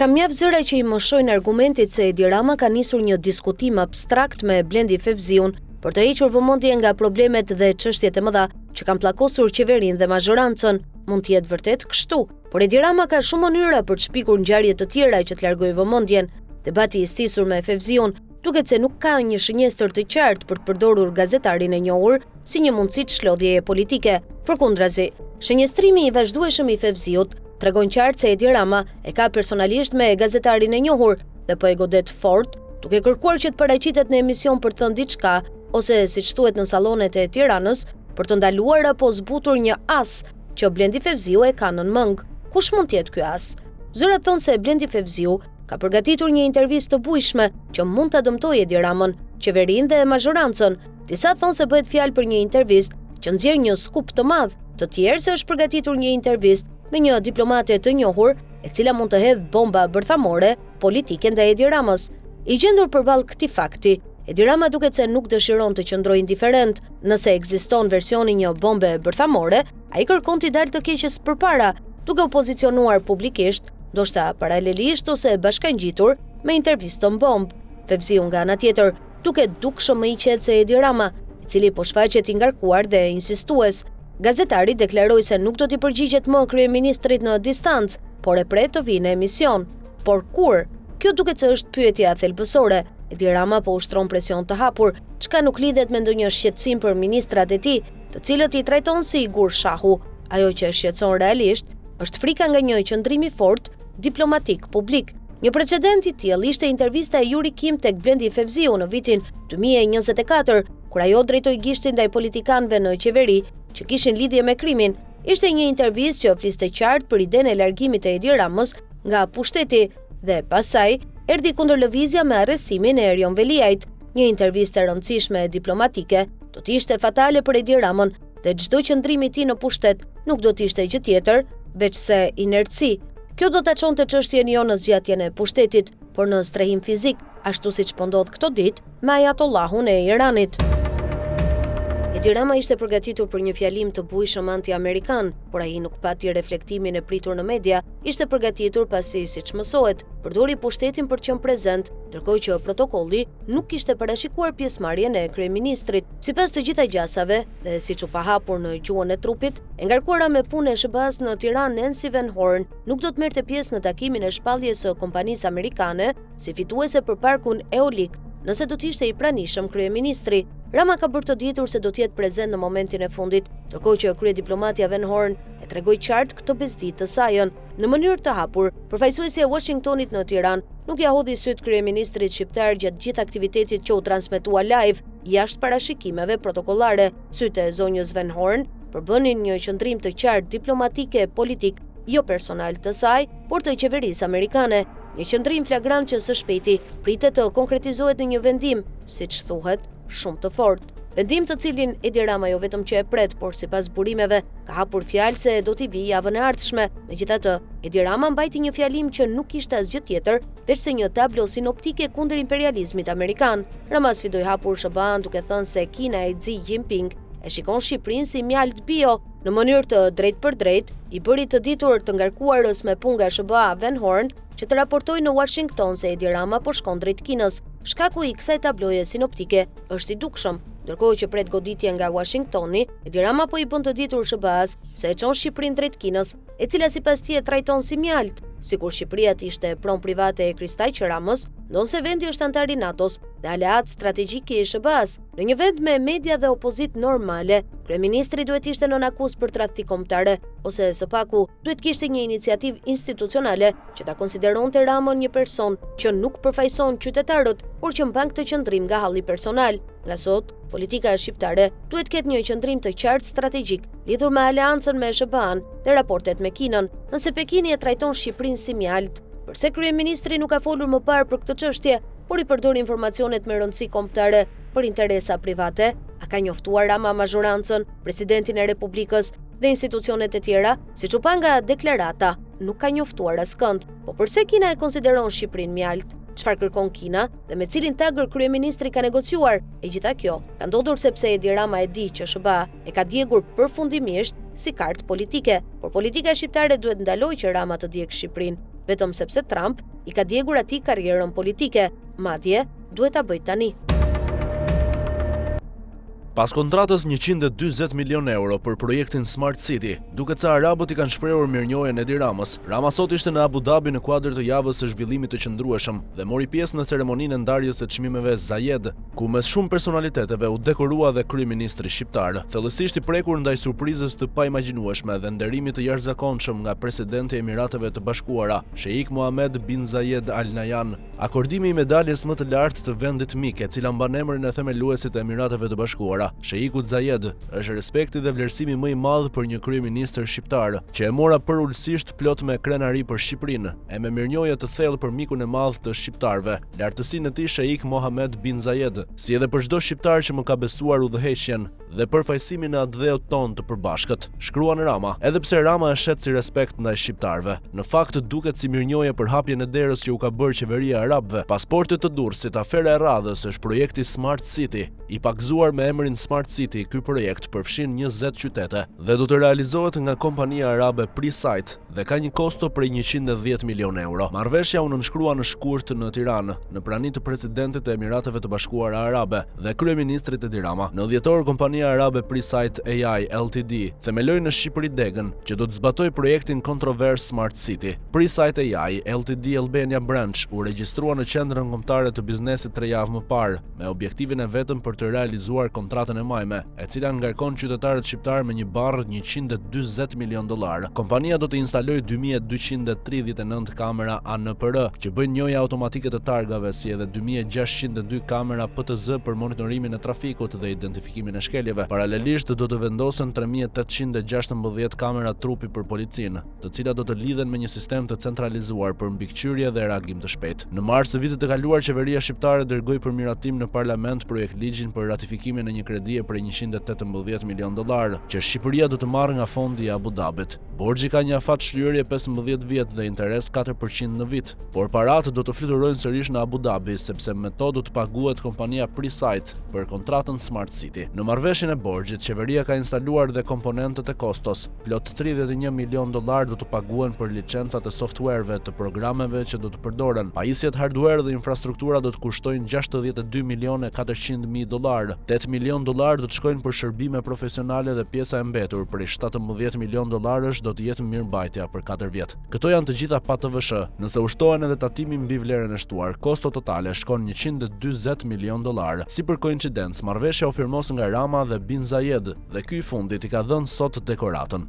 Ka mjaft zëra që i moshojnë argumentit se Edi Rama ka nisur një diskutim abstrakt me Blendi Fevziun për të hequr vëmendje nga problemet dhe çështjet e mëdha që kanë pllakosur qeverinë dhe mazhorancën. Mund të jetë vërtet kështu, por Edi Rama ka shumë mënyra për të shpikur ngjarje të tjera që të largojë vëmendjen. Debati i stisur me Fevziun duket se nuk ka një shënjestër të qartë për të përdorur gazetarin e njohur si një mundësi çlodhjeje politike. Përkundrazi, shënjestrimi i vazhdueshëm i Fevziut tregon qartë se Edi Rama e ka personalisht me gazetarin e njohur dhe po e godet fort, duke kërkuar që të paraqitet në emision për të thënë diçka, ose siç thuhet në sallonet e Tiranës, për të ndaluar apo zbutur një as që Blendi Fevziu e ka nën mëng. Kush mund të jetë ky as? Zërat thonë se Blendi Fevziu ka përgatitur një intervistë të bujshme që mund ta dëmtojë Edi Ramën, qeverinë dhe mazhorancën. Disa thonë se bëhet fjalë për një intervistë që nxjerr një skup të madh, të tjerë se është përgatitur një intervistë me një diplomate të njohur, e cila mund të hedhë bomba bërthamore politike ndaj Edi Ramës. I gjendur përballë këtij fakti, Edi Rama duket se nuk dëshiron të qëndrojë indiferent. Nëse ekziston versioni një bombe bërthamore, ai kërkon t'i dalë të keqes përpara, duke u pozicionuar publikisht, ndoshta paralelisht ose bashkangjitur me intervistën bombë. Fevziu nga ana tjetër duket dukshëm më i qetë se Edi Rama, i cili po shfaqet i ngarkuar dhe insistues. Gazetari deklaroi se nuk do t'i përgjigjet më kryeministrit në distancë, por e pret të vinë në emision. Por kur? Kjo duket se është pyetja thelbësore. Edi Rama po ushtron presion të hapur, çka nuk lidhet me ndonjë shqetësim për ministrat e tij, të cilët i trajton si gur shahu. Ajo që e shqetëson realisht është frika nga një qëndrim i fortë diplomatik publik. Një precedent i tillë ishte intervista e Yuri Kim tek Blendi Fevziu në vitin 2024, kur ajo drejtoi gishtin ndaj politikanëve në qeveri që kishin lidhje me krimin. Ishte një intervistë që fliste qartë për idenë e largimit të Edi Ramës nga pushteti dhe pasaj erdhi kundër lëvizja me arrestimin e Erion Veliajt. Një intervistë e rëndësishme e diplomatike do të ishte fatale për Edi Ramën dhe çdo qëndrim i tij në pushtet nuk do të ishte gjë tjetër veç se inertësi. Kjo do ta çonte çështjen jo në zgjatjen e pushtetit, por në strehim fizik, ashtu siç po ndodh këto ditë me Ajatollahun e Iranit. Edi Rama ishte përgatitur për një fjalim të bujshëm anti-amerikan, por ai nuk pati reflektimin e pritur në media. Ishte përgatitur pasi, siç mësohet, përdori pushtetin për të qenë prezent, ndërkohë që protokolli nuk kishte parashikuar pjesëmarrjen e kryeministrit. Sipas të gjitha gjasave dhe siç u pa hapur në gjuhën e trupit, e ngarkuara me punë e SBA-s në Tiranë, Nancy Van Horn nuk do të merrte pjesë në takimin e shpalljes së kompanisë amerikane si fituese për parkun eolik, nëse do të ishte i pranishëm kryeministri. Rama ka bërë të ditur se do të jetë prezent në momentin e fundit, ndërkohë që kryediplomatja Van Horn e tregoi qartë këtë bezdi të sajën. Në mënyrë të hapur, përfaqësuesi e Washingtonit në Tiranë nuk ja hodhi syt kryeministrit shqiptar gjatë gjithë aktivitetit që u transmetua live jashtë parashikimeve protokollare. Sytë e zonjës Van Horn përbënin një qëndrim të qartë diplomatike e politik, jo personal të saj, por të qeverisë amerikane. Një qëndrim flagrant që së shpejti pritet të konkretizohet në një vendim, siç thuhet, shumë të fortë. Vendim të cilin Edi Rama jo vetëm që e pret, por sipas burimeve ka hapur fjalë se do t'i vijë javën e ardhshme. Megjithatë, Edi Rama mbajti një fjalim që nuk kishte asgjë tjetër veç se një tablo sinoptike kundër imperializmit amerikan. Rama sfidoi hapur SBA-n duke thënë se Kina e Xi Jinping e shikon Shqipërinë si mjalt bio. Në mënyrë të drejtë për drejtë, i bëri të ditur të ngarkuarës me punë nga SBA Van Horn që të raportojë në Washington se Edi Rama po shkon drejt Kinës. Shkaku i kësaj tabloje sinoptike është i dukshëm. Ndërkohë që pret goditje nga Washingtoni, Edi Rama po i bën të ditur SBA-s se e çon Shqipërinë drejt Kinës, e cila sipas tij e trajton si mjalt. Sikur Shqipëria të ishte pronë private e Kristaj Ramës, ndonse vendi është antar i NATO-s dhe aleat strategjik i SBA-s. Në një vend me media dhe opozit normale, kryeministri duhet ishte nën akuzë për tradhti kombëtare, ose së paku duhet kishte një iniciativë institucionale që ta konsideronte Ramën një person që nuk përfaqëson qytetarët, por që mban këtë qëndrim nga halli personal. Nga sot, politika shqiptare duhet ketë një qëndrim të qartë strategjik lidhur me aleancën me SBA-n dhe raportet me Kinën. Nëse Pekini e trajton Shqipërinë si mjalt, përse kryeministri nuk ka folur më parë për këtë çështje, por i përdor informacionet me rëndësi kombëtare për interesa private? A ka njoftuar Rama mazhorancën, presidentin e Republikës dhe institucionet e tjera? Siç u pa nga deklarata, nuk ka njoftuar askënd. Po përse Kina e konsideron Shqipërinë mjalt? Çfarë kërkon Kina dhe me cilin tagër kryeministri ka negociuar? E gjitha kjo ka ndodhur sepse Edi Rama e di që SBA e ka djegur përfundimisht si kartë politike, por politika shqiptare duhet ndalojë që Rama të djegë Shqipërinë, vetëm sepse Trump i ka djegur atij karrierën politike, madje duhet ta bëj tani. Pas kontratës 140 milion euro për projektin Smart City, duket se arabët i kanë shprehur mirënjohjen Edi Ramës. Rama sot ishte në Abu Dhabi në kuadër të javës së zhvillimit të qëndrueshëm dhe mori pjesë në ceremoninë e ndarjes së çmimeve Zayed, ku mes shumë personaliteteve u dekorua dhe kryeministri shqiptar, thellësisht i prekur ndaj surprizës të paimagjinueshme dhe nderimit të jashtëzakonshëm nga presidenti i Emirateve të Bashkuara, Sheikh Mohammed bin Zayed Al Nahyan. Akordimi i medaljes më të lartë të vendit mik, e cila mban emrin e themeluesit të Emirateve të Bashkuara, Sheikut Zayed, është respekti dhe vlerësimi më i madh për një kryeministër shqiptar, që e mora përulësisht plot me krenari për Shqipërinë, e me mirënjohje të thellë për mikun e madh të shqiptarëve, lartësinë e tij Sheikh Mohammed bin Zayed, si edhe për çdo shqiptar që më ka besuar udhëheqjen dhe përfaqësimin e atë dheut ton të përbashkët, shkruan Rama, edhe pse Rama e shet si respekt ndaj shqiptarëve. Në fakt duket si mirënjohje për hapjen e derës që u ka bërë qeveria e arabëve. Pasportet të Durrësit, afera e radhës është projekti Smart City, i pakzuar me emrin Smart City. Ky projekt përfshin 20 qytete dhe do të realizohet nga kompania arabe Presite dhe ka një kosto prej 110 milion euro. Marrëveshja u nënshkrua në shkurt në Tiranë, në prani të presidentit të Emirateve të Bashkuara Arabe dhe kryeministrit Edi Rama. Në dhjetor, kompania arabe Presite AI Ltd themeloi në Shqipëri degën që do të zbatoj projektin kontrovers Smart City. Presite AI Ltd Albania Branch u regjistrua në qendrën kombëtare të biznesit 3 javë më parë, me objektivin e vetëm për të realizuar kontratën e majme, e cila ngarkon qytetarët shqiptar me një barr $140 milion. Kompania do të instalojë 2239 kamera ANPR që bëjnë njëjë automatike të targave, si edhe 2602 kamera PTZ për monitorimin e trafikut dhe identifikimin e shkeljeve. Paralelisht do të vendosen 3816 kamera trupi për policinë, të cilat do të lidhen me një sistem të centralizuar për mbikëqyrje dhe reagim të shpejtë. Në mars të vitit të kaluar, qeveria shqiptare dërgoi për miratim në parlament projekt ligjin për ratifikimin e një kredie për $118 milion që Shqipëria do të marrë nga fondi i Abu Dhabit. Borxhi ka një afat shlyerje 15 vjet dhe interes 4% në vit, por paratë do të fluturojnë sërish në Abu Dhabi sepse me to do të paguhet kompania Presite për kontratën Smart City. Në marrëveshjen e borxhit, qeveria ka instaluar dhe komponentët e kostos. Plot $31 milion do të paguhen për licencat e softwareve të programeve që do të përdoren. Pajisjet hardware dhe infrastruktura do të kushtojnë $62 milion e $400 mijë. $8 milion do të shkojnë për shërbime profesionale dhe pjesa e mbetur prej $17 milion do të jetë mirëmbajtja për 4 vjet. Këto janë të gjitha pa TVSH. Nëse ushtohen edhe tatimi mbi vlerën e shtuar, kosto totale shkon $140 milion. Si për koincidencë, marrëveshja u firmos nga Rama dhe bin Zayed dhe ky i fundit i ka dhënë sot dekoratën.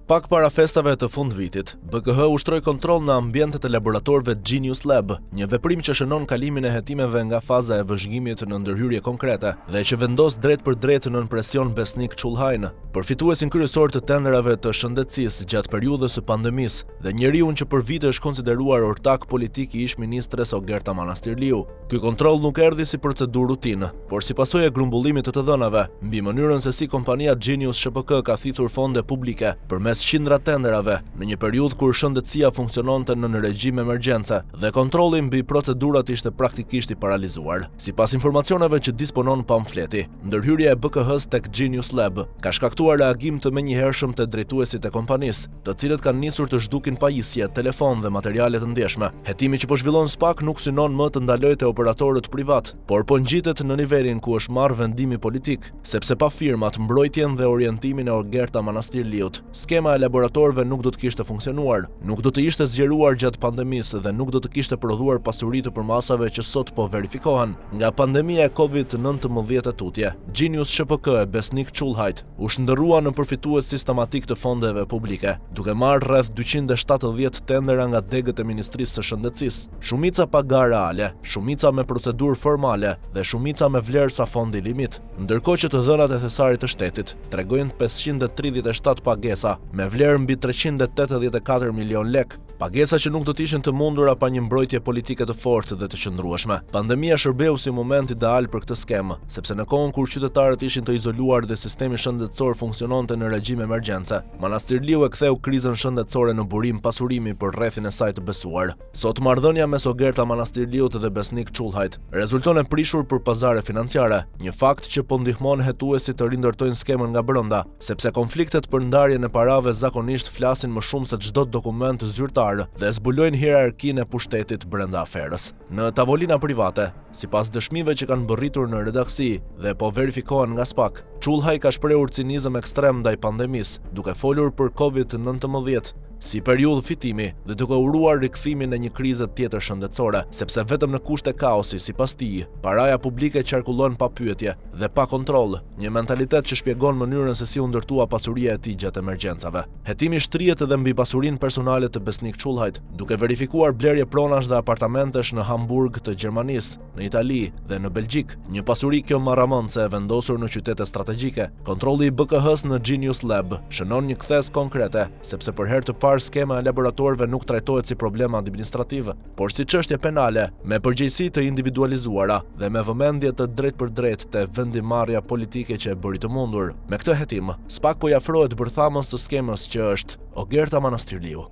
Pak para festave të fundvitit, BKH ushtroi kontroll në ambientet e laboratorëve Genius Lab, një veprim që shënon kalimin e hetimeve nga faza e vëzhgimit në ndërhyrje konkrete dhe që vendos drejt për drejt nën presion Besnik Çullhajn, përfituesin kryesor të tenderave të shëndetësisë gjatë periudhës së pandemisë dhe njeriu që për vite është konsideruar ortak politik i ish-ministres Ogerta Manastirliu. Ky kontroll nuk erdhi si procedurë rutinë, por si pasojë e grumbullimit të dhënave mbi mënyrën se si kompania Genius ShPK ka thithur fonde publike përmes qindra tenderave në një periudhë kur shëndetësia funksiononte në regjim emergjence dhe kontrolli mbi procedurat ishte praktikisht i paralizuar. Sipas informacioneve që disponon pamfleti, ndërhyrja e BKH-s tek Genius Lab ka shkaktuar reagim të menjëhershëm të drejtuesit e kompanisë, të cilët kanë nisur të zhdukin pajisje, telefon dhe materiale të ndjeshme. Hetimi që po zhvillon SPAK nuk synon më të ndalojë te operatorët privat, por po ngjitet në nivelin ku është marrë vendimi politik, sepse pa firmat, mbrojtjen dhe orientimin e Ogerta Manastirliut, skema e laboratorëve nuk do të kishte funksionuar, nuk do të ishte zgjeruar gjatë pandemisë dhe nuk do të kishte prodhuar pasuri të përmasave që sot po verifikohen nga pandemia e COVID-19 e tutje. Genius ShPK e Besnik Çullhajt u shndërrua në përfitues sistematik të fondeve publike, duke marrë rreth 270 tendera nga degët e Ministrisë së Shëndetësisë, shumica pa gara reale, shumica me procedurë formale dhe shumica me vlerë sa fondi limit, ndërkohë që të dhënat e thesarit të shtetit tregojnë 537 pagesa me vlerë mbi 384 milion lek, pagesa që nuk do të ishin të mundura pa një mbrojtje politike të fortë dhe të qëndrueshme. Pandemia shërbeu si moment ideal për këtë skemë, sepse në kohën kur qytetarët ishin të izoluar dhe sistemi shëndetësor funksiononte në regjim emergjence, Manastirliu e ktheu krizën shëndetësore në burim pasurimi për rrethin e saj të besuar. Sot marrëdhënia mes Ogerta Manastirliut dhe Besnik Çullhajt rezulton e prishur për pazare financiare, një fakt që po ndihmon hetuesit të rindërtojnë skemën nga brenda, sepse konfliktet për ndarjen e parave zakonisht flasin më shumë se çdo dokument zyrtar parë dhe zbulojnë hierarkinë e pushtetit brenda aferës. Në tavolina private, sipas dëshmive që kanë bërritur në redaksi dhe po verifikohen nga SPAK, Çullhaj ka shprehur cinizëm ekstrem ndaj pandemisë, duke folur për COVID-19 si periudhë fitimi dhe duke uruar rikthimin e një krize tjetër shëndetësore, sepse vetëm në kushte kaosi, sipas tij, paraja publike qarkullon pa pyetje dhe pa kontroll, një mentalitet që shpjegon mënyrën se si u ndërtua pasuria e tij gjatë emergjencave. Hetimi shtrihet edhe mbi pasurinë personale të Besnik Çullhajt, duke verifikuar blerje pronash dhe apartamentesh në Hamburg të Gjermanisë, në Itali dhe në Belgjik, një pasuri kjo marramëndse e vendosur në qytete strategjike. Kontrolli i BKH-s në Genius Lab shënon një kthes konkrete, sepse për herë të parë skema e laboratorëve nuk trajtohet si problem administrativ, por si çështje penale, me përgjegjësi të individualizuara dhe me vëmendje të drejtpërdrejtë te vendimarrja politike që e bëri të mundur. Me këtë hetim, SPAK po i afrohet bërthamës së skemës që është Ogerta Manastirliu.